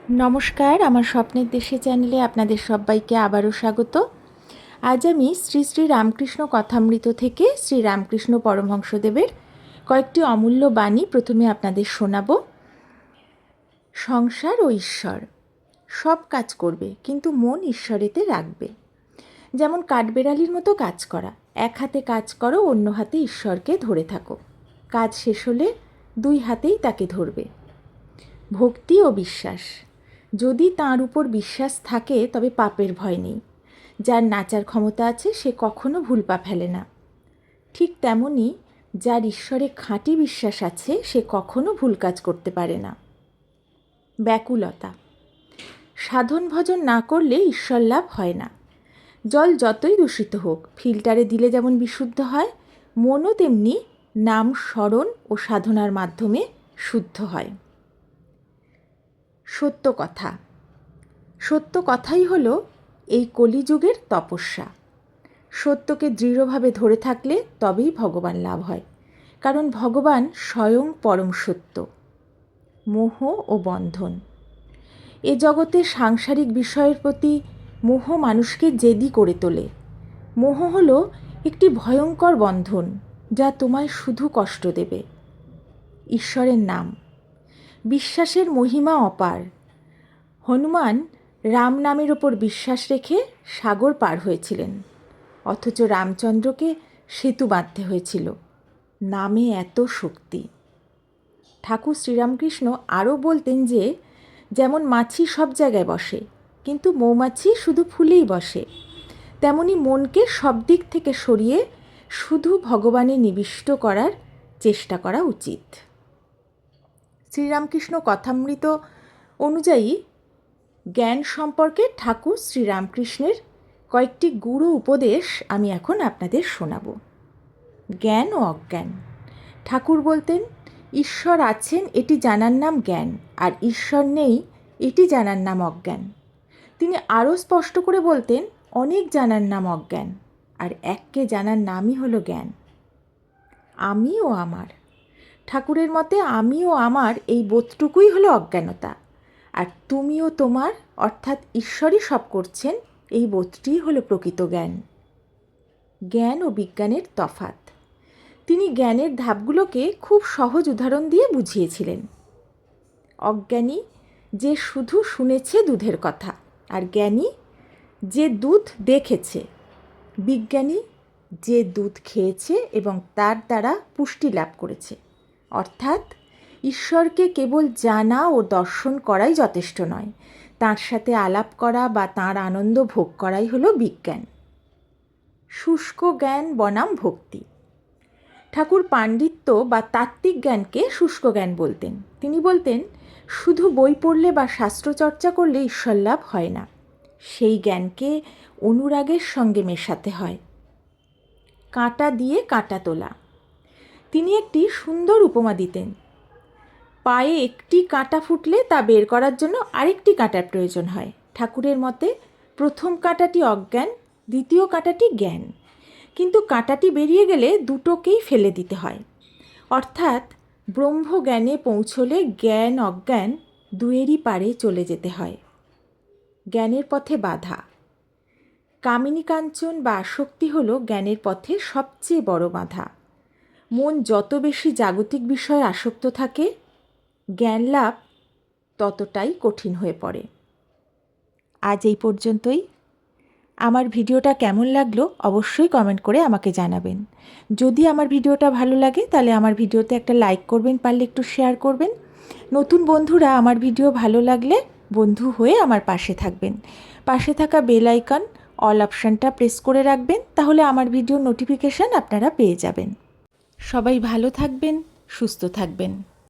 নমস্কার, আমার স্বপ্নের দেশে চ্যানেলে আপনাদের সবাইকে আবারও স্বাগত। আজ আমি শ্রী শ্রী রামকৃষ্ণ কথামৃত থেকে শ্রী রামকৃষ্ণ পরমহংসদেবের কয়েকটি অমূল্য বাণী প্রথমে আপনাদের শোনাব। সংসার ও ঈশ্বর সব কাজ করবে, কিন্তু মন ঈশ্বরেতে রাখবে। যেমন কাঠবেড়ালির মতো কাজ করা, এক হাতে কাজ করো, অন্য হাতে ঈশ্বরকে ধরে থাকো। কাজ শেষ হলে দুই হাতেই তাকে ধরবে। ভক্তি ও বিশ্বাস, যদি তাঁর উপর বিশ্বাস থাকে তবে পাপের ভয় নেই। যার নাচার ক্ষমতা আছে সে কখনো ভুল পা ফেলে না। ঠিক তেমনি যার ঈশ্বরে খাঁটি বিশ্বাস আছে সে কখনো ভুল কাজ করতে পারে না। ব্যাকুলতা, সাধন ভজন না করলে ঈশ্বর লাভ হয় না। জল যতই দূষিত হোক, ফিল্টারে দিলে যেমন বিশুদ্ধ হয়, মনও তেমনি নাম স্মরণ ও সাধনার মাধ্যমে শুদ্ধ হয়। সত্য কথা, সত্য কথাই হলো এই কলিযুগের তপস্যা। সত্যকে দৃঢ়ভাবে ধরে থাকলে তবেই ভগবান লাভ হয়, কারণ ভগবান স্বয়ং পরম সত্য। মোহ ও বন্ধন, এ জগতে সাংসারিক বিষয়ের প্রতি মোহ মানুষকে জেদি করে তোলে। মোহ হলো একটি ভয়ঙ্কর বন্ধন, যা তোমায় শুধু কষ্ট দেবে। ঈশ্বরের নাম, বিশ্বাসের মহিমা অপার। হনুমান রাম নামের ওপর বিশ্বাস রেখে সাগর পার হয়েছিলেন, অথচ রামচন্দ্রকে সেতু বাঁধতে হয়েছিল। নামে এত শক্তি। ঠাকুর শ্রীরামকৃষ্ণ আরও বলতেন যে, যেমন মাছি সব জায়গায় বসে, কিন্তু মৌমাছি শুধু ফুলেই বসে, তেমনি মনকে সব দিক থেকে সরিয়ে শুধু ভগবানে নিবিষ্ট করার চেষ্টা করা উচিত। শ্রীরামকৃষ্ণ কথামৃত অনুযায়ী জ্ঞান সম্পর্কে ঠাকুর শ্রীরামকৃষ্ণের কয়েকটি গূঢ় উপদেশ আমি এখন আপনাদের শোনাব। জ্ঞান ও অজ্ঞান, ঠাকুর বলতেন, ঈশ্বর আছেন এটি জানার নাম জ্ঞান, আর ঈশ্বর নেই এটি জানার নাম অজ্ঞান। তিনি আরও স্পষ্ট করে বলতেন, অনেক জানার নাম অজ্ঞান, আর এককে জানার নামই হলো জ্ঞান। আমি ও আমার, ঠাকুরের মতে আমি ও আমার এই বোধটুকুই হলো অজ্ঞানতা, আর তুমি ও তোমার অর্থাৎ ঈশ্বরই সব করছেন এই বোধটিই হলো প্রকৃত জ্ঞান। জ্ঞান ও বিজ্ঞানের তফাৎ, তিনি জ্ঞানের ধাপগুলোকে খুব সহজ উদাহরণ দিয়ে বুঝিয়েছিলেন। অজ্ঞানী যে শুধু শুনেছে দুধের কথা, আর জ্ঞানী যে দুধ দেখেছে। বিজ্ঞানী যে দুধ খেয়েছে এবং তার দ্বারা পুষ্টি লাভ করেছে। অর্থাৎ ঈশ্বরকে কেবল জানা ও দর্শন করাই যথেষ্ট নয়, তাঁর সাথে আলাপ করা বা তাঁর আনন্দ ভোগ করাই হলো বিজ্ঞান। শুষ্ক জ্ঞান বনাম ভক্তি, ঠাকুর পাণ্ডিত্য বা তাত্ত্বিক জ্ঞানকে শুষ্ক জ্ঞান বলতেন। তিনি বলতেন, শুধু বই পড়লে বা শাস্ত্রচর্চা করলে ঈশ্বর লাভ হয় না, সেই জ্ঞানকে অনুরাগের সঙ্গে মেশাতে হয়। কাঁটা দিয়ে কাঁটা তোলা, তিনি একটি সুন্দর উপমা দিতেন। পায়ে একটি কাঁটা ফুটলে তা বের করার জন্য আরেকটি কাঁটার প্রয়োজন হয়। ঠাকুরের মতে প্রথম কাঁটাটি অজ্ঞান, দ্বিতীয় কাঁটাটি জ্ঞান, কিন্তু কাঁটাটি বেরিয়ে গেলে দুটোকেই ফেলে দিতে হয়। অর্থাৎ ব্রহ্মজ্ঞানে পৌঁছলে জ্ঞান অজ্ঞান দুয়েরই পারে চলে যেতে হয়। জ্ঞানের পথে বাধা, কামিনী কাঞ্চন বা আসক্তি হলো জ্ঞানের পথে সবচেয়ে বড় বাধা। মন যত বেশি জাগতিক বিষয়ে আসক্ত থাকে, জ্ঞান লাভ ততটাই কঠিন হয়ে পড়ে। আজ এই পর্যন্তই। আমার ভিডিওটা কেমন লাগলো অবশ্যই কমেন্ট করে আমাকে জানাবেন। যদি আমার ভিডিওটা ভালো লাগে তাহলে আমার ভিডিওতে একটা লাইক করবেন, পারলে একটু শেয়ার করবেন। নতুন বন্ধুরা আমার ভিডিও ভালো লাগলে বন্ধু হয়ে আমার পাশে থাকবেন। পাশে থাকা বেল আইকন অল অপশানটা প্রেস করে রাখবেন, তাহলে আমার ভিডিওর নোটিফিকেশান আপনারা পেয়ে যাবেন। সবাই ভালো থাকবেন, সুস্থ থাকবেন।